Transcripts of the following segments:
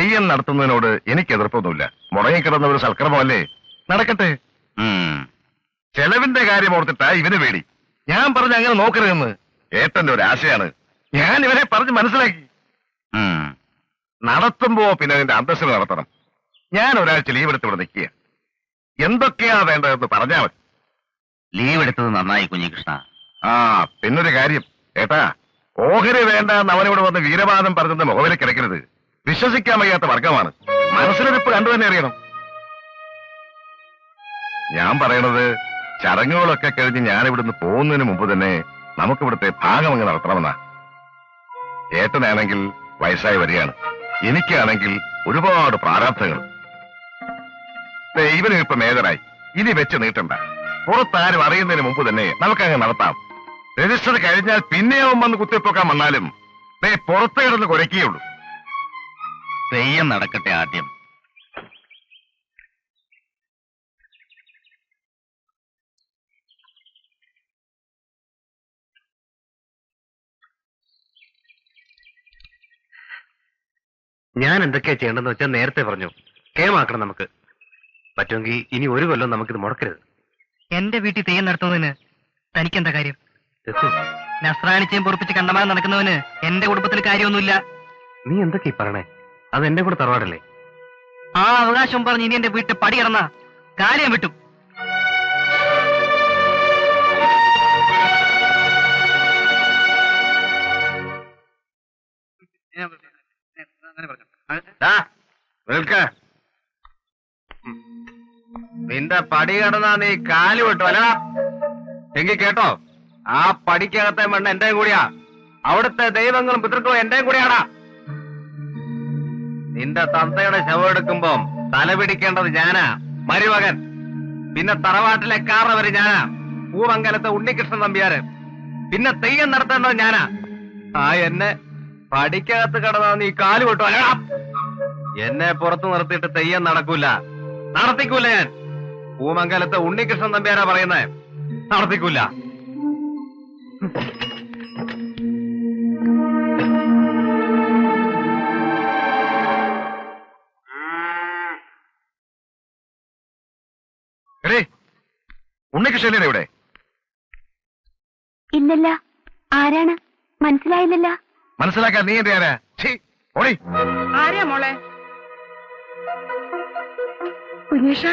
തെയ്യം നടത്തുന്നതിനോട് എനിക്ക് എതിർപ്പൊന്നുമില്ല. മുടങ്ങിക്കിടന്ന ഒരു സൽക്രമമല്ലേ, നടക്കട്ടെ. ചെലവിന്റെ കാര്യം ഓർത്തിട്ടാ ഇവന് പേടി. ഞാൻ പറഞ്ഞ അങ്ങനെ നോക്കരുതെന്ന് ഏട്ടന്റെ ഒരു ആശയാണ്. ഞാൻ ഇവനെ പറഞ്ഞ് മനസ്സിലാക്കി. നടത്തുമ്പോ പിന്നെ അതിന്റെ അന്തസ്സിന് നടത്തണം. ഞാൻ ഒരാഴ്ച ലീവ് എടുത്ത് ഇവിടെ നിൽക്കുക. എന്തൊക്കെയാ വേണ്ടതെന്ന് പറഞ്ഞാൽ മതി. ലീവ് എടുത്തത് നന്നായി കുഞ്ഞികൃഷ്ണ. പിന്നൊരു കാര്യം ഏട്ടാ, ഓഹരി വേണ്ട എന്ന് അവനോട് വന്ന് വീരവാദം പറഞ്ഞെന്ന് മുഖവിലേക്ക് കിടക്കരുത്. വിശ്വസിക്കാൻ വയ്യാത്ത വർഗമാണ്. മനസ്സിലിരിപ്പ് കണ്ടു തന്നെ അറിയണം. ഞാൻ പറയണത് ചടങ്ങുകളൊക്കെ കഴിഞ്ഞ് ഞാനിവിടുന്ന് പോകുന്നതിന് മുമ്പ് തന്നെ നമുക്കിവിടുത്തെ ഭാഗം അങ്ങ് നടത്തണമെന്നാ. ഏട്ടനാണെങ്കിൽ വയസ്സായി വരികയാണ്, എനിക്കാണെങ്കിൽ ഒരുപാട് പ്രാരാബ്ധങ്ങൾ. ഇവനും ഇപ്പൊ മേജറായി, ഇനി വെച്ച് നീട്ടണ്ട. പുറത്താരും അറിയുന്നതിന് മുമ്പ് തന്നെ നമുക്കങ്ങ് നടത്താം. രജിസ്റ്റർ കഴിഞ്ഞാൽ പിന്നെയാവും വന്ന് കുത്തിപ്പൊക്കാൻ വന്നാലും പുറത്ത് കിടന്ന് കുരയ്ക്കുകയുള്ളൂ. തെയ്യം നടക്കട്ടെ ആദ്യം. ഞാൻ എന്തൊക്കെയാ ചെയ്യേണ്ടെന്ന് വെച്ചാൽ നേരത്തെ പറഞ്ഞു. കേമാക്കണം നമുക്ക്. പറ്റുമെങ്കിൽ ഇനി ഒരു കൊല്ലം നമുക്കിത് മുടക്കരുത്. എന്റെ വീട്ടിൽ തെയ്യം നടത്തുന്നതിന് തനിക്കെന്താ കാര്യം? നസ്രാണിച്ചയും പൊറപ്പിച്ച് കണ്ടമാനം നടക്കുന്നവന് എന്റെ കുടുംബത്തിൽ കാര്യമൊന്നുമില്ല. നീ എന്തൊക്കെയാ പറയണേ? അത് എന്റെ കൂടെ തറവാടല്ലേ? ആ അവകാശം പറഞ്ഞ് ഇനി എന്റെ വീട്ടിൽ പടി കിടന്ന കാര്യം വിട്ടു. നിന്റെ പടി കടന്നാ നീ കാല് വിട്ടു അല്ലടാ. എങ്കിൽ കേട്ടോ, ആ പടിക്കകത്തെ മണ്ണ് എന്റെയും കൂടിയാ. അവിടുത്തെ ദൈവങ്ങളും പിതൃക്കളും എന്റെയും കൂടിയാടാ. നിന്റെ തന്തയുടെ ശവം എടുക്കുമ്പോ തല പിടിക്കേണ്ടത് ഞാനാ, മരുമകൻ. പിന്നെ തറവാട്ടിലെ കാരണവര് ഞാനാ, പൂമംഗലത്തെ ഉണ്ണികൃഷ്ണൻ നമ്പ്യാര്. പിന്നെ തെയ്യം നടത്തേണ്ടത് ഞാനാ. എന്നെ പടിക്കകത്ത് കടന്നാ നീ കാല് വിട്ടു അല്ലടാ. എന്നെ പുറത്തു നിർത്തിയിട്ട് തെയ്യം നടക്കൂല, നടത്തിക്കൂല. ഞാൻ പൂമംഗലത്തെ ഉണ്ണികൃഷ്ണൻ നമ്പ്യാരാ പറയുന്നേ, നടത്തിക്കൂല. ഉണ്ണികൃഷ്ണൻ ഇവിടെ ഇല്ലല്ല. ആരാണ്? മനസ്സിലായില്ലല്ല. മനസ്സിലാക്കാൻ നീ എന്റെ ആരാ? ആരാ മോളെ? കുഞ്ഞേഷ,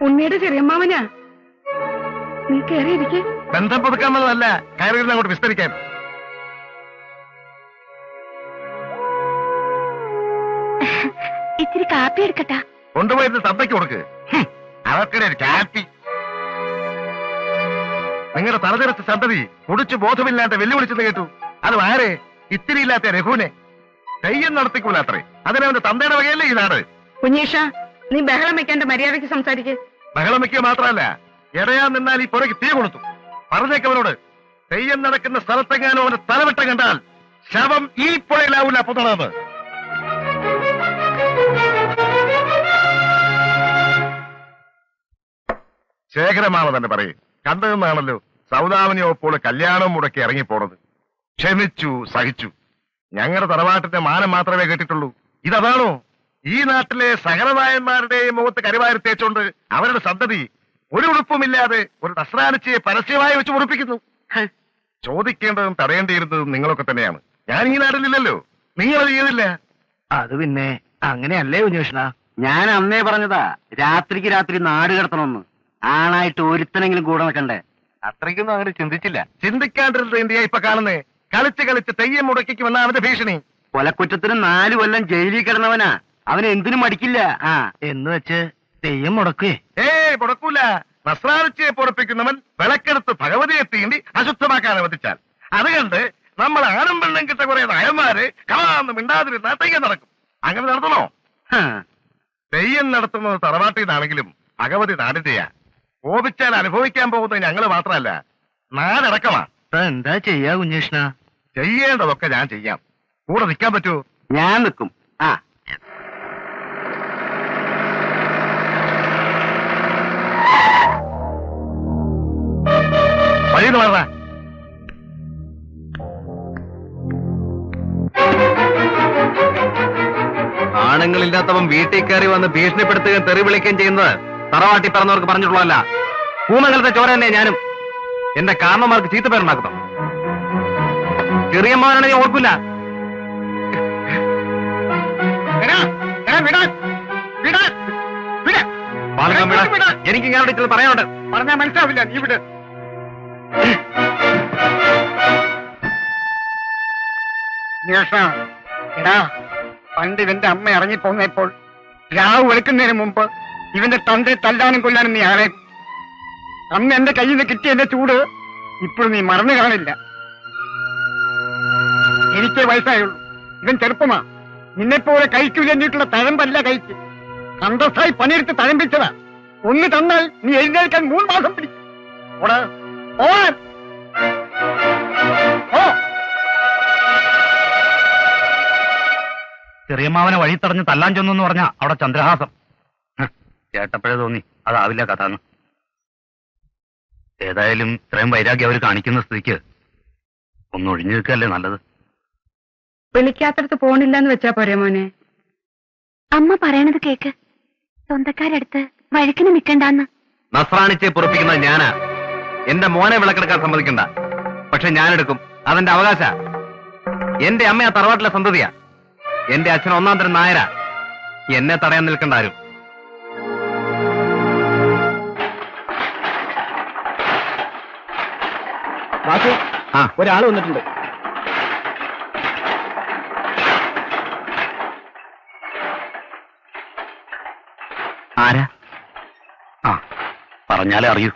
ഉണ്ണിയുടെ ചെറിയമ്മാവനാ. നീ കയറിയിരിക്കെ. ബന്ധം പുതുക്കാന്നുള്ളതല്ല, കയറിയിരുന്ന് അങ്ങോട്ട് വിസ്തരിക്കാൻ. ഇച്ചിരി കാപ്പി എടുക്കട്ടാ? കൊണ്ടുപോയിരുന്ന് തന്തയ്ക്ക് കൊടുക്ക്. അവർക്കിടെ ഒരു കാപ്പി. നിങ്ങളുടെ തലതെടുത്ത സന്തതി കുടിച്ചു ബോധമില്ലാത്ത വെല്ലുവിളിച്ചെന്ന് കേട്ടു. അത് ആരെ? ഇത്തിരി ഇല്ലാത്ത രഘുവിനെ. തെയ്യം നടത്തിക്കൂലാത്രേ. അതിനവന്റെ തന്തയുടെ വകയല്ലേ ഈ നാട്. കുഞ്ഞീഷ, നീ ബഹളം വെക്കാണ്ട് മര്യാദയ്ക്ക് സംസാരിക്ക്. ബഹളം വെക്കുക മാത്രമല്ല, എടയാൻ നിന്നാൽ ഈ പുറകെ തീ കൊളുത്തു. പറഞ്ഞേക്കവനോട്, തെയ്യം നടക്കുന്ന സ്ഥലത്തെങ്ങാനും അവന്റെ തലവെട്ടം കണ്ടാൽ ശവം ഈ പുഴയിലാവൂല പുതണെന്ന്. ശേഖരമാണ തന്നെ പറയും. കണ്ടതെന്നാണല്ലോ സൗദാമിനിയോപ്പോൾ കല്യാണം മുടക്കി ഇറങ്ങിപ്പോണത്. ക്ഷമിച്ചു, സഹിച്ചു. ഞങ്ങളുടെ തറവാട്ടിന്റെ മാനം മാത്രമേ കേട്ടിട്ടുള്ളൂ. ഇതാണോ ഈ നാട്ടിലെ സകലനായന്മാരുടെയും മുഖത്ത് കരിവാരി തേച്ചുകൊണ്ട് അവരുടെ സന്തതി ഒരു ഉടുപ്പുമില്ലാതെ ഒരു നസ്രാനിച്ചയെ പരസ്യമായി വെച്ച് ഉറപ്പിക്കുന്നു? ചോദിക്കേണ്ടതും തടയേണ്ടിയിരുന്നതും നിങ്ങളൊക്കെ തന്നെയാണ്. ഞാൻ ഈ നാട്ടിലില്ലല്ലോ, നിങ്ങളത് ചെയ്തില്ല. അത് പിന്നെ അങ്ങനെയല്ലേ കുഞ്ഞകൃഷ്ണ? ഞാൻ അന്നേ പറഞ്ഞതാ, രാത്രിക്ക് രാത്രി നാട് കിടത്തണമെന്ന്. ആണായിട്ട് ഒരുത്തനെങ്കിലും കൂടെ നിൽക്കണ്ടേ. അത്രയ്ക്കൊന്നും അങ്ങനെ ചിന്തിച്ചില്ല. ചിന്തിക്കാണ്ടിരുന്നത് ഇന്ത്യ ഇപ്പൊ കാണുന്നേ. കളിച്ച് കളിച്ച് തെയ്യം മുടക്കിക്കുമെന്ന അവന്റെ ഭീഷണി. കൊലക്കുറ്റത്തിന് 4 കൊല്ലം ജയിലിൽ കിടന്നവനാ. അവന് എന്തിനും മടിക്കില്ല. എന്ന് വെച്ച് തെയ്യം മുടക്കേ? മുടക്കൂല. നസ്രാനിച്ചയെ പൊറപ്പിക്കുന്നവൻ വിളക്കെടുത്ത് ഭഗവതിയെ തീണ്ടി അശുദ്ധമാക്കാൻ അനുവദിച്ചാൽ അത് കണ്ട് നമ്മൾ ആണും പെണ്ണും കിട്ട കുറെ നായന്മാര് കാന്ന് മിണ്ടാതിരുന്ന തെയ്യം നടക്കും. അങ്ങനെ നടത്തണോ? തെയ്യം നടത്തുന്നത് തറവാട്ടിൽ നിന്നാണെങ്കിലും ഭഗവതി നാടിന്റെയാ. കോപിച്ചാൽ അനുഭവിക്കാൻ പോകുന്നത് ഞങ്ങള് മാത്രമല്ല, നാടടക്കമാ. എന്താ ചെയ്യാ കുഞ്ഞകൃഷ്ണ? ചെയ്യേണ്ടതൊക്കെ ഞാൻ ചെയ്യാം. കൂടെ നിൽക്കാൻ പറ്റുമോ? ഞാൻ നിൽക്കും. വഴിന്ന് പറഞ്ഞ ആണുങ്ങളില്ലാത്തവൻ വീട്ടിൽ കയറി വന്ന് ഭീഷണിപ്പെടുത്തുകയും തെറി വിളിക്കുകയും ചെയ്യുന്നത് തറവാട്ടി പറഞ്ഞവർക്ക് പറഞ്ഞിട്ടുള്ളതല്ല. പൂമംഗലത്തെ ചോര തന്നെ ഞാനും. എന്റെ കാരണന്മാർക്ക് ചീത്തപ്പേരുണ്ടാക്കുന്നു. ചെറിയമ്മാവനാണ് ഞാൻ ഓർക്കില്ല. എനിക്ക് ഇങ്ങനെ ചിലത് പറയാനുണ്ട്. പറഞ്ഞാൽ മനസ്സിലാവില്ല. നീ ഇവിടെ എടാ, പണ്ട് ഇവന്റെ അമ്മ ഇറങ്ങിപ്പോന്നപ്പോൾ രാവ് വെളുക്കുന്നതിന് മുമ്പ് ഇവന്റെ തന്റെ തല്ലാനും കൊല്ലാനും നീ ആരെ അന്ന് എന്റെ കയ്യിൽ നിന്ന് കിട്ടിയ എന്റെ ചൂട് ഇപ്പോഴും നീ മറന്നു കാണില്ല. എനിക്ക് വയസ്സായുള്ളൂ, ഇവൻ ചെറുപ്പമാ. നിന്നെപ്പോലെ കഴിക്കൂലെന്നിട്ടുള്ള തഴമ്പല്ല കഴിച്ച് സന്തോഷമായി പണിയെടുത്ത് തഴമ്പിച്ചതാ. ഒന്ന് തന്നാൽ നീ എഴുന്നേൽക്കാൻ 3 മാസം പിടിക്കും. ചെറിയമ്മാവനെ വഴി തടഞ്ഞ് തല്ലാൻ ചെന്നു എന്ന് പറഞ്ഞാ അവിടെ ചന്ദ്രഹാസം. കേട്ടപ്പോഴേ തോന്നി അതാവില്ല കഥാന്ന്. ഏതായാലും ഇത്രയും വൈരാഗ്യം അവർ കാണിക്കുന്ന സ്ഥിതിക്ക് ഒന്ന് ഒഴിഞ്ഞു നിൽക്കല്ലേ നല്ലത്. വിളിക്കാത്തടത്ത് പോണില്ലെന്ന് വെച്ചാ പോരെ മോനെ? അമ്മ പറയണത് കേക്ക്. സ്വന്തക്കാരടുത്ത് വഴക്കിന് നിൽക്കണ്ടെന്ന്. നസ്രാണിച്ചെ പൊറപ്പിക്കുന്നത് ഞാനാ. എന്റെ മോനെ വിളക്കെടുക്കാൻ സമ്മതിക്കണ്ട. പക്ഷെ ഞാനെടുക്കും. അതെന്റെ അവകാശ. എന്റെ അമ്മ ആ തറവാട്ടിലെ സന്തതിയാ. എന്റെ അച്ഛൻ 1-ാം തരം നായരാ. എന്നെ തടയാൻ നിൽക്കണ്ട ആരും. ഒരാൾ വന്നിട്ടുണ്ട്. ആരാ? ആ, പറഞ്ഞാലേ അറിയൂ.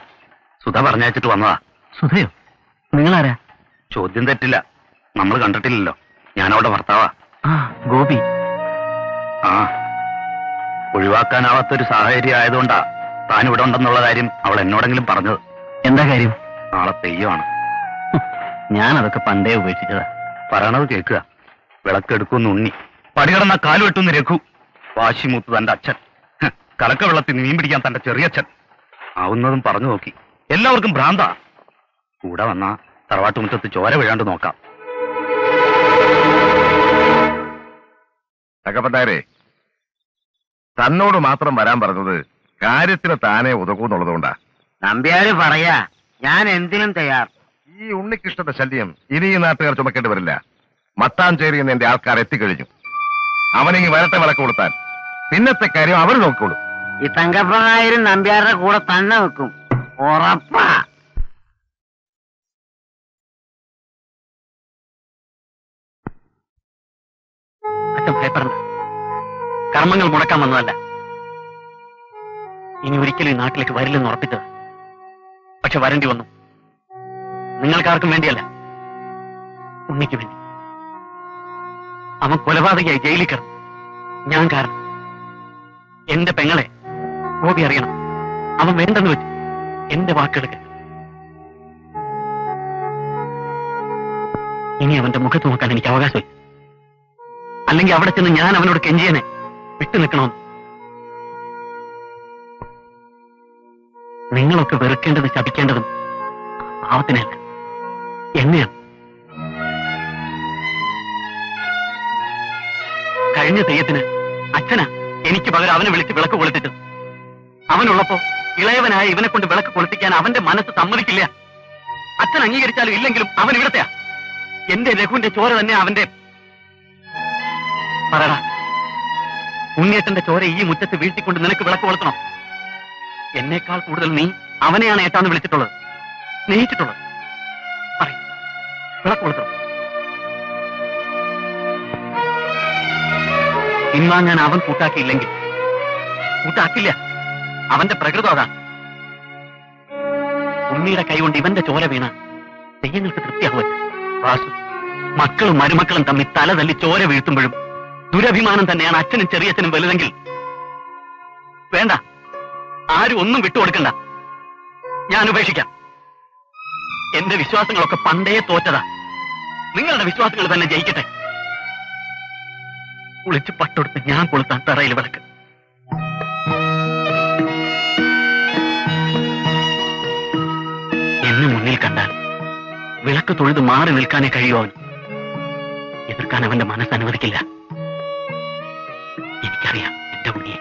സുധ പറഞ്ഞയച്ചിട്ട് വന്നതാ. സുധയോ? നിങ്ങളാരാ? ചോദ്യം തെറ്റില്ല. നമ്മൾ കണ്ടിട്ടില്ലല്ലോ. ഞാനവളുടെ ഭർത്താവാ. ഗോപി. ആ, ഒഴിവാക്കാനാവാത്തൊരു സാഹചര്യം ആയതുകൊണ്ടാ താൻ ഇവിടെ ഉണ്ടെന്നുള്ള കാര്യം അവൾ എന്നോടെങ്കിലും പറഞ്ഞത്. എന്താ കാര്യം? നാളെ തെയ്യമാണ്. ഞാനതൊക്കെ പണ്ടേ ഉപേക്ഷിച്ചതാ. പറയണത് കേൾക്കുക. വിളക്കെടുക്കുമെന്ന് ഉണ്ണി, പടികടന്ന കാല് വെട്ടുന്ന രഘു, വാശിമൂത്ത് തന്റെ അച്ഛൻ, കലക്ക വെള്ളത്തിൽ മീൻ പിടിക്കാൻ തന്റെ ചെറിയച്ഛൻ. ആവുന്നതും പറഞ്ഞു നോക്കി. എല്ലാവർക്കും ഭ്രാന്താ. കൂടെ വന്നാ തറവാട്ടുമുറ്റത്ത് ചോര വീഴാണ്ട് നോക്കാം. തകപ്പത്താരെ, തന്നോട് മാത്രം വരാൻ പറഞ്ഞത് കാര്യത്തിന് താനെ ഉതകൂന്നുള്ളതുകൊണ്ടാ. നമ്പ്യാര് പറയാ, ഞാൻ എന്തിനും തയ്യാർ. ഈ ഉണ്ണികൃഷ്ണന്റെ ശല്യം ഇനി ഈ നാട്ടുകാർ ചുമക്കേണ്ടി വരില്ല. മട്ടാഞ്ചേരി എന്ന് എന്റെ ആൾക്കാർ എത്തിക്കഴിഞ്ഞു. അവനെങ്കിൽ വരട്ടെ വിളക്ക് കൊടുത്താൽ. പിന്നത്തെ കാര്യം അവർ നോക്കിക്കോളൂ. ഈ തങ്കപ്പനായരും നമ്പ്യാരുടെ കൂടെ തന്നെ വെക്കും, ഉറപ്പാ. ഭയപ്പെടണ്ട. കർമ്മങ്ങൾ മുടക്കാൻ വന്നതല്ല. ഇനി ഒരിക്കലും ഈ നാട്ടിലേക്ക് വരില്ലെന്ന് ഉറപ്പിച്ചത്. പക്ഷെ വരേണ്ടി വന്നു. നിങ്ങൾക്കാർക്കും വേണ്ടിയല്ല, ഉണ്ണിക്ക് വേണ്ടി. അവൻ കൊലപാതകയായി ജയിലിൽ കിടന്നു. ഞാൻ കാരണം. എന്റെ പെങ്ങളെ ഗോപി അറിയണം. അവൻ വേണ്ടെന്ന് വെച്ചു. എന്റെ വാക്കെടുക്ക. ഇനി അവന്റെ മുഖത്ത് നോക്കാൻ എനിക്ക് അവകാശമില്ല. അല്ലെങ്കിൽ അവിടെ ചെന്ന് ഞാൻ അവനോട് കെഞ്ചിയനെ വിട്ടു നിൽക്കണമെന്ന്. നിങ്ങളൊക്കെ വെറുക്കേണ്ടതും ശപിക്കേണ്ടതും പാവത്തിനല്ല, എന്നെയാണ്. കഴിഞ്ഞ തെയ്യത്തിന് അച്ഛനാ എനിക്ക് പകരം അവനെ വിളിച്ച് വിളക്ക് കൊളുത്തിട്ട്. അവനുള്ളപ്പോ ഇളയവനായ ഇവനെ കൊണ്ട് വിളക്ക് കൊളുത്തിക്കാൻ അവന്റെ മനസ്സ് സമ്മതിക്കില്ല. അച്ഛൻ അംഗീകരിച്ചാലും ഇല്ലെങ്കിലും അവൻ ഇവിടത്തെയാ. എന്റെ രഘുവിന്റെ ചോര തന്നെ അവന്റെ. പറയടാ, ഉണ്ണിയേട്ടന്റെ ചോര ഈ മുറ്റത്ത് വീഴ്ത്തിക്കൊണ്ട് നിനക്ക് വിളക്ക് കൊളുത്തണം? എന്നേക്കാൾ കൂടുതൽ നീ അവനെയാണ് ഏട്ടാന്ന് വിളിച്ചിട്ടുള്ളത്, സ്നേഹിച്ചിട്ടുള്ളത്. പറയും, വിളക്ക് കൊളുത്തണം. പിൻവാങ്ങാൻ അവൻ കൂട്ടാക്കിയില്ലെങ്കിൽ കൂട്ടാക്കില്ല. അവന്റെ പ്രകൃതം അതാണ്. ഉണ്ണിയുടെ കൈകൊണ്ട് ഇവന്റെ ചോര വീണ തെയ്യങ്ങൾക്ക് തൃപ്തിയാവുക. വാസു, മക്കളും മരുമക്കളും തമ്മിൽ തല തല്ലി ചോര വീഴ്ത്തുമ്പോഴും ദുരഭിമാനം തന്നെയാണ് അച്ഛനും ചെറിയച്ഛനും വലുതെങ്കിൽ വേണ്ട, ആരും ഒന്നും വിട്ടുകൊടുക്കണ്ട. ഞാൻ ഉപേക്ഷിക്കാം. എന്റെ വിശ്വാസങ്ങളൊക്കെ പണ്ടേ തോറ്റതാ. നിങ്ങളുടെ വിശ്വാസങ്ങൾ തന്നെ ജയിക്കട്ടെ. കുളിച്ച് പട്ടെടുത്ത് ഞാൻ കൊളുത്താൻ തറയിൽ വിളക്ക്. എന്നെ മുന്നിൽ കണ്ടാൽ വിളക്ക് തൊഴുത് മാറി നിൽക്കാനേ കഴിയൂ. അവൻ എതിർക്കാൻ അവന്റെ മനസ്സ് അനുവദിക്കില്ല. എനിക്കറിയാം എന്റെ ഉണ്ണിയെ.